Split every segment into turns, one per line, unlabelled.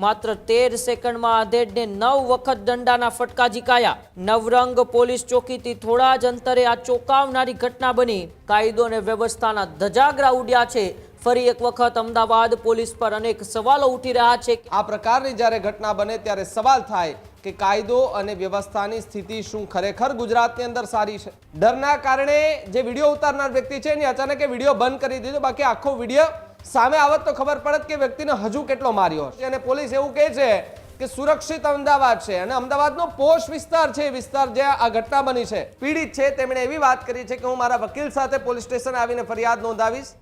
માત્ર 13 સેકન્ડમાં આધેડને 9 વખત દંડાના ફટકા ઝીકાયા। નવરંગ પોલીસ ચોકીથી થોડા જ અંતરે આ ચોંકાવનારી ઘટના બની। કાયદો અને વ્યવસ્થાના ધજાગરા ઉડ્યા છે। ફરી એક વખત અમદાવાદ પોલીસ પર અનેક સવાલો ઉઠી રહ્યા છે।
આ પ્રકારની જ્યારે ઘટના બને ત્યારે સવાલ થાય કે કાયદો અને વ્યવસ્થાની સ્થિતિ શું ખરેખર ગુજરાતની અંદર સારી છે? ડરના કારણે જે વિડીયો ઉતારનાર વ્યક્તિ છે એની અચાનક એ વિડીયો બંધ કરી દીધો, બાકી આખો વિડીયો સામે આવત તો ખબર પડત કે વ્યક્તિને હજુ કેટલો માર્યો હશે। અને પોલીસ એવું કહે છે કે સુરક્ષિત અમદાવાદ છે અને અમદાવાદનો પોશ વિસ્તાર છે, વિસ્તાર જ્યાં આ ઘટના બની છે। પીડિત છે તેમણે એવી વાત કરી છે કે હું મારા વકીલ સાથે પોલીસ સ્ટેશન આવીને ફરિયાદ નોંધાવીશ।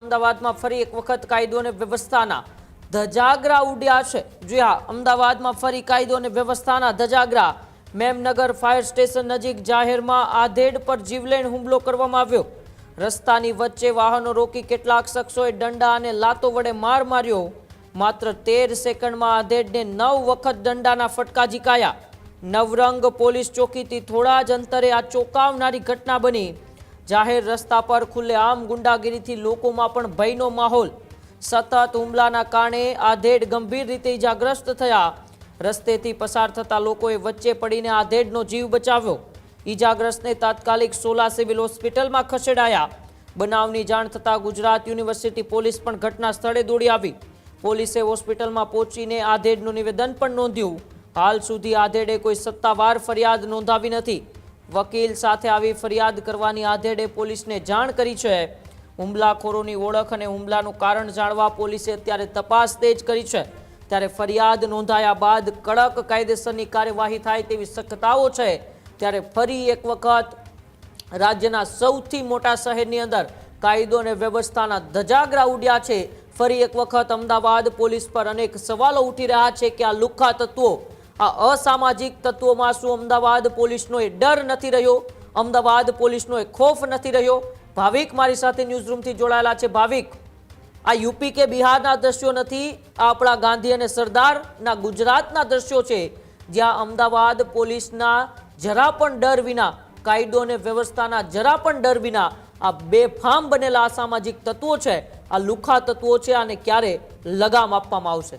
અમદાવાદમાં ફરી એક વખત કાયદો અને વ્યવસ્થાના ધજાગરા ઉડ્યા છે। જી હા, અમદાવાદમાં ફરી કાયદો અને વ્યવસ્થાના ધજાગરા। મેમનગર ફાયર સ્ટેશન નજીક જાહેરમાં આધેડ પર જીવલેણ હુમલો કરવામાં આવ્યો। રસ્તાની વચ્ચે વાહનો રોકી કેટલાક શખ્સોએ દંડા અને લાતો વડે માર માર્યો। માત્ર 13 સેકન્ડમાં આધેડને 9 વખત દંડાના ફટકા ઝીકાયા। નવરંગ પોલીસ ચોકીથી થોડા જ અંતરે આ ચોંકાવનારી ઘટના બની। જાહેર રસ્તા પર ખુલ્લેઆમ ગુંડાગીરીથી લોકોમાં પણ ભયનો માહોલ। સતત હુમલાના કારણે આધેડ ગંભીર રીતે ઇજાગ્રસ્ત થયા। રસ્તેથી પસાર થતા લોકોએ વચ્ચે પડીને આધેડનો જીવ બચાવ્યો। ઇજાગ્રસ્તને તાત્કાલિક સોલા સિવિલ હોસ્પિટલમાં ખસેડાયા। બનાવની જાણ થતાં ગુજરાત યુનિવર્સિટી પોલીસ પણ ઘટના સ્થળે દોડી આવી। પોલીસે હોસ્પિટલમાં પહોંચીને આધેડનું નિવેદન પણ નોંધ્યું। હાલ સુધી આધેડે કોઈ સત્તાવાર ફરિયાદ નોંધાવી નથી। વકીલ સાથે આવી ફરિયાદ કરવાની આધેડે પોલીસને જાણ કરી છે। હુમલાખોરોની ઓળખ અને હુમલાનું કારણ જાણવા પોલીસે અત્યારે તપાસ તેજ કરી છે। ત્યારે ફરિયાદ નોંધાયા બાદ કડક કાયદેસરની કાર્યવાહી થાય તેવી શક્યતાઓ છે। ત્યારે ફરી એક વખત રાજ્યના સૌથી મોટા શહેરની અંદર કાયદો અને વ્યવસ્થાના ધજાગરા ઉડ્યા છે। ફરી એક વખત અમદાવાદ પોલીસ પર અનેક સવાલો ઉઠી રહ્યા છે કે આ લુખ્ખા તત્વો, આ અસામાજિક તત્વોમાં શું અમદાવાદ પોલીસનો એ ડર નથી રહ્યો? અમદાવાદ પોલીસનો એ ખોફ નથી રહ્યો? ભાવિક મારી સાથે ન્યૂઝરૂમથી જોડાયેલા છે। ભાવિક, આ યુપી કે બિહારના દ્રશ્યો નથી, આ આપણા ગાંધી અને સરદારના ગુજરાતના દ્રશ્યો છે, જ્યાં અમદાવાદ પોલીસના જરા પણ ડર વિના, કાયદો અને વ્યવસ્થાના જરા પણ ડર વિના આ બેફામ બનેલા અસામાજિક તત્વો છે, આ લુખ્ખા તત્વો છે, આને ક્યારે લગામ આપવામાં આવશે?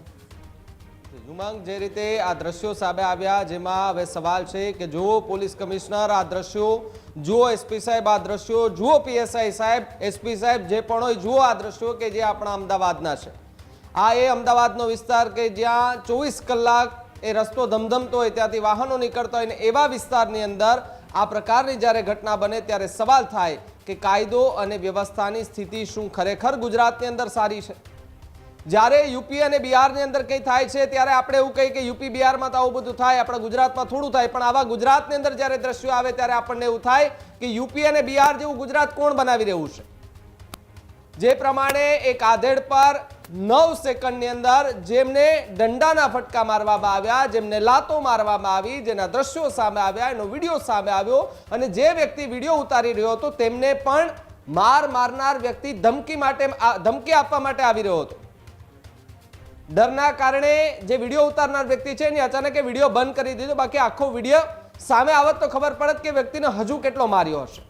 ઉમંગ, જે રીતે આ દ્રશ્યો સામે આવ્યા જેમાં હવે સવાલ છે કે જુઓ પોલીસ કમિશનર આ દ્રશ્યો, જુઓ એસપી સાહેબ આ દ્રશ્યો, જુઓ પીએસઆઈ સાહેબ, એસપી સાહેબ જે પણ હોય, જુઓ આ દ્રશ્યો કે જે આપણા અમદાવાદના છે। આ એ અમદાવાદનો વિસ્તાર કે જ્યાં 24 કલાક એ રસ્તો ધમધમતો હોય, ત્યાંથી વાહનો નીકળતા હોય, ને એવા વિસ્તારની અંદર આ પ્રકારની જ્યારે ઘટના બને ત્યારે સવાલ થાય કે કાયદો અને વ્યવસ્થાની સ્થિતિ શું ખરેખર ગુજરાતની અંદર સારી છે? જ્યારે યુપી અને બિહારની અંદર કંઈ થાય છે ત્યારે આપણે એવું કહીએ કે યુપી બિહારમાં તો આવું બધું થાય, આપણા ગુજરાતમાં થોડું થાય, પણ આવા ગુજરાતની અંદર જ્યારે દ્રશ્યો આવે ત્યારે આપણને એવું થાય કે યુપી અને બિહાર જેવું ગુજરાત કોણ બનાવી રહ્યું છે? જે પ્રમાણે એક આધેડ પર 9 સેકન્ડની અંદર જેમને દંડાના ફટકા મારવામાં આવ્યા, જેમને લાતો મારવામાં આવી, જેના દ્રશ્યો સામે આવ્યા, એનો વિડીયો સામે આવ્યો, અને જે વ્યક્તિ વિડીયો ઉતારી રહ્યો હતો તેમને પણ મારનાર વ્યક્તિ ધમકી આપવા માટે આવી રહ્યો હતો। ડરના કારણે જે વિડીયો ઉતારનાર વ્યક્તિ છે એની અચાનક એ વિડીયો બંધ કરી દીધો, બાકી આખો વિડીયો સામે આવત તો ખબર પડત કે વ્યક્તિને હજુ કેટલો માર્યો હશે।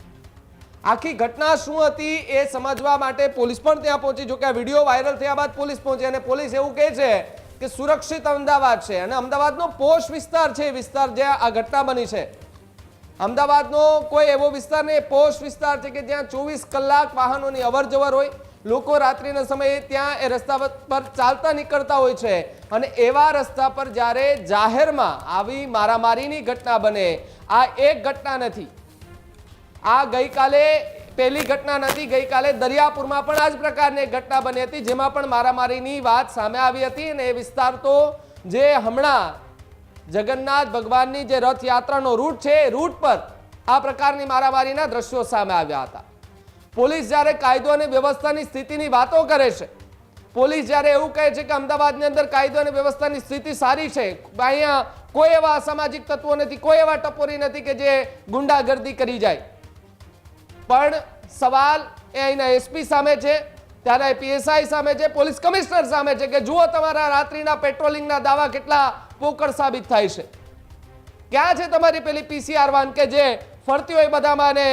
આખી ઘટના શું હતી એ સમજવા માટે પોલીસ પણ ત્યાં પહોંચી। જો કે આ વિડીયો વાયરલ થયા બાદ પોલીસ પહોંચી અને પોલીસ એવું કહે છે કે સુરક્ષિત અમદાવાદ છે અને અમદાવાદનો પોશ વિસ્તાર છે, વિસ્તાર જ્યાં આ ઘટના બની છે। અમદાવાદનો કોઈ એવો વિસ્તાર નહીં, પોશ વિસ્તાર છે કે જ્યાં 24 કલાક વાહનોની અવરજવર હોય, લોકો રાત્રિના સમયે ત્યાં એ રસ્તા પર ચાલતા નીકળતા હોય છે, અને એવા રસ્તા પર જ્યારે જાહેરમાં આવી મારામારીની ઘટના બને, આ એક ઘટના નથી, આ ગઈકાલે પહેલી ઘટના નથી। ગઈકાલે દરિયાપુરમાં પણ આ જ પ્રકારની એક ઘટના બની હતી, જેમાં પણ મારામારીની વાત સામે આવી હતી, અને એ વિસ્તાર તો જે હમણાં જગન્નાથ ભગવાનની જે રથયાત્રાનો રૂટ છે, રૂટ પર આ પ્રકારની મારામારીના દ્રશ્યો સામે આવ્યા હતા। પોલીસ જ્યારે કાયદો અને વ્યવસ્થાની સ્થિતિની વાતો કરે છે પોલીસ જ્યારે એવું કહે છે કે અમદાવાદની અંદર કાયદો અને વ્યવસ્થાની સ્થિતિ સારી છે, અહીંયા કોઈ એવા અસામાજિક તત્વો નથી, કોઈ એવા ટપોરી નથી કે જે ગુંડાગર્દી કરી જાય, પણ સવાલ એ અહીંના એસપી સામે છે, ત્યાંના પીએસઆઈ સામે છે, પોલીસ કમિશનર સામે છે કે જુઓ તમારા રાત્રિના પેટ્રોલિંગના દાવા કેટલા પોકળ સાબિત થાય છે. ક્યાં છે તમારી પેલી પીસીઆર વાન કે જે ફરતી હોય બધામાં અને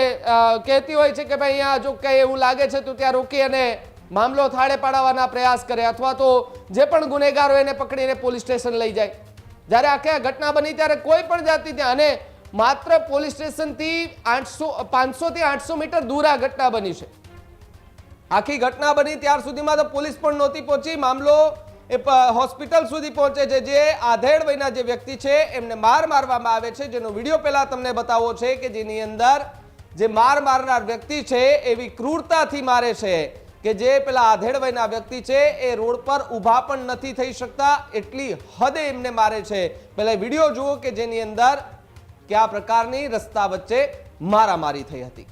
કહેતી હોય છે કે ભાઈ અહીંયા જો કંઈ એવું લાગે છે તો ત્યાં રોકી અને મામલો થાળે પાડવાના પ્રયાસ કરે, અથવા તો જે પણ ગુનેગાર હોય એને પકડીને પોલીસ સ્ટેશન લઈ જાય. જ્યારે આખે આ ઘટના બની ત્યારે કોઈ પણ જાતિ ત્યાં, અને માત્ર પોલીસ સ્ટેશનથી 500 થી 800 મીટર દૂર આ ઘટના બની છે. આખી ઘટના બની ત્યાર સુધીમાં તો પોલીસ પણ નહોતી પહોંચી. મામલો એ હોસ્પિટલ સુધી પહોંચે છે. જે આધેડ વયના જે વ્યક્તિ છે એમને મારવામાં આવે છે, જેનો વિડીયો પહેલા તમને બતાવો છે કે જેની અંદર જે મારનાર વ્યક્તિ છે એવી ક્રૂરતાથી મારે છે કે જે પેલા આધેડ વયના વ્યક્તિ છે એ રોડ પર ઊભા પણ નથી થઈ શકતા, એટલી હદે એમને મારે છે. પહેલા વિડીયો જુઓ કે જેની અંદર કયા પ્રકારની રસ્તા વચ્ચે મારામારી થઈ હતી.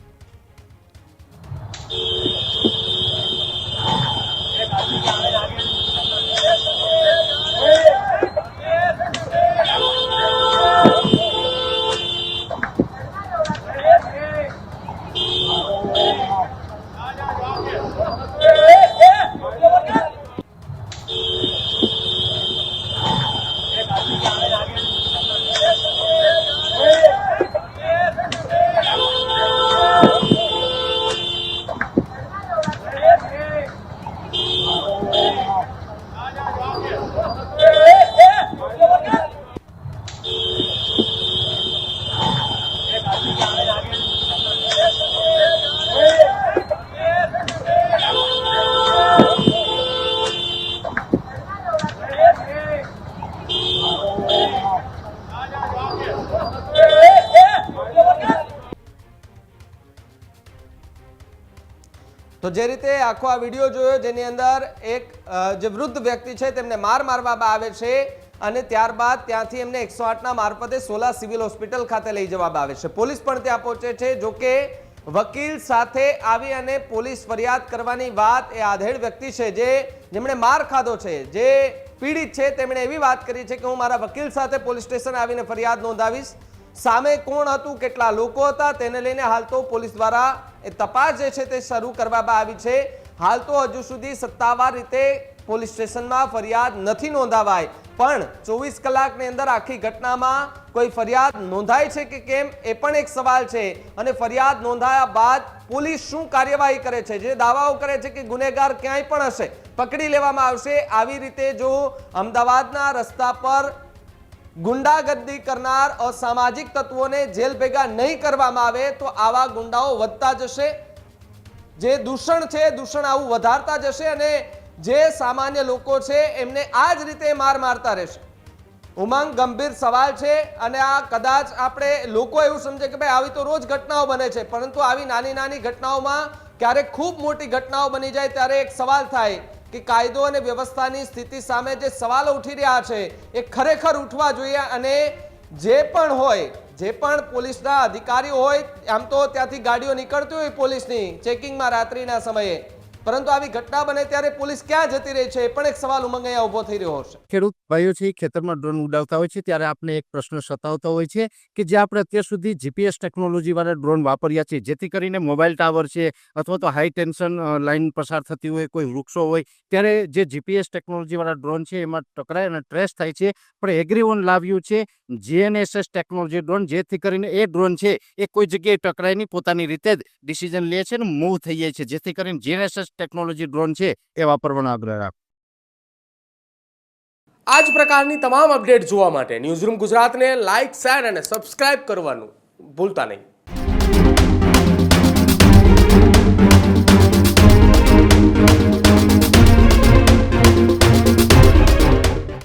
તો જે રીતે આખો આ વિડીયો જોયો જેની અંદર એક જે વૃદ્ધ વ્યક્તિ છે તેમને મારવામાં આવે છે અને ત્યારબાદ ત્યાંથી એમને 108ના મારફતે સોલા સિવિલ હોસ્પિટલ ખાતે લઈ જવામાં આવે છે. પોલીસ પણ ત્યાં પહોંચે છે. જો કે વકીલ સાથે આવી અને પોલીસ ફરિયાદ કરવાની વાત એ આધેડ વ્યક્તિ છે જેમણે માર ખાધો છે, જે પીડિત છે, તેમણે એવી વાત કરી છે કે હું મારા વકીલ સાથે પોલીસ સ્ટેશન આવીને ફરિયાદ નોંધાવીશ. સામે કોણ હતું, કેટલા લોકો હતા, તેને લઈને હાલ તો પોલીસ દ્વારા એ તપાસ જે છે તે શરૂ કરવામાં આવી છે. હાલ તો હજુ સુધી સત્તાવાર રીતે પોલીસ સ્ટેશનમાં ફરિયાદ નથી નોંધાવાય, પણ 24 કલાકની અંદર આખી ઘટનામાં કોઈ ફરિયાદ નોંધાય છે કે કેમ એ પણ એક સવાલ છે. અને ફરિયાદ નોંધાયા બાદ પોલીસ શું કાર્યવાહી કરે છે? જે દાવાઓ કરે છે કે ગુનેગાર ક્યાંય પણ હશે પકડી લેવામાં આવશે, આવી રીતે જો અમદાવાદના રસ્તા પર ગુંડાગર્દી કરનાર અસામાજિક તત્વોને જેલ ભેગા નહીં કરવામાં આવે તો આવા ગુંડાઓ વધતા જશે. જે દૂષણ છે દૂષણ આવું વધારતા જશે અને જે સામાન્ય લોકો છે એમને આ જ રીતે મારતા રહેશે. ઉમંગ ગંભીર સવાલ છે અને આ કદાચ આપણે લોકો એવું સમજે કે ભાઈ આવી તો રોજ ઘટનાઓ બને છે, પરંતુ આવી નાની નાની ઘટનાઓમાં ક્યારેક ખૂબ મોટી ઘટનાઓ બની જાય ત્યારે એક સવાલ થાય કે કાયદો અને વ્યવસ્થાની સ્થિતિ સામે જે સવાલો ઉઠી રહ્યા છે એ ખરેખર ઉઠવા જોઈએ. અને જે પણ હોય, જે પણ પોલીસના અધિકારીઓ હોય, આમ તો ત્યાંથી ગાડીઓ નીકળતી હોય પોલીસની ચેકિંગમાં રાત્રિના સમયે, પરંતુ આવી ઘટના બને ત્યારે પોલીસ ક્યાં જતી રહી છે એ પણ એક સવાલ ઉમંગ અહીંયા ઉભો થઈ રહ્યો છે.
ખેડૂત ભાઈઓ છે ખેતરમાં ડ્રોન ઉડાવતા હોય છે ત્યારે આપણે એક પ્રશ્ન સતાવતો હોય છે કે જે આપણે અત્યાર સુધી જીપીએસ ટેકનોલોજી વાળા ડ્રોન વાપર્યા છે, જેથી કરીને મોબાઈલ ટાવર છે અથવા તો હાઈ ટેન્શન લાઈન પસાર થતી હોય, કોઈ વૃક્ષો હોય, ત્યારે જે જીપીએસ ટેકનોલોજી વાળા ડ્રોન છે એમાં ટકરાય અને ટ્રેસ થાય છે. પણ એગ્રીવન લાવ્યું છે જીએનએસએસ ટેકનોલોજી ડ્રોન, જેથી કરીને એ ડ્રોન છે એ કોઈ જગ્યાએ ટકરાય નહીં, પોતાની રીતે જ ડિસિઝન લે છે અને મૂવ થઈ જાય છે, જેથી કરીને જીએનએસએસ ટેકનોલોજી ડ્રોન છે એ વાપરવાનો આગ્રહ રાખો.
આ જ પ્રકારની તમામ અપડેટ જોવા માટે ન્યૂઝરૂમ ગુજરાતને લાઇક, શેર અને સબસ્ક્રાઇબ કરવાનું ભૂલતા નહીં.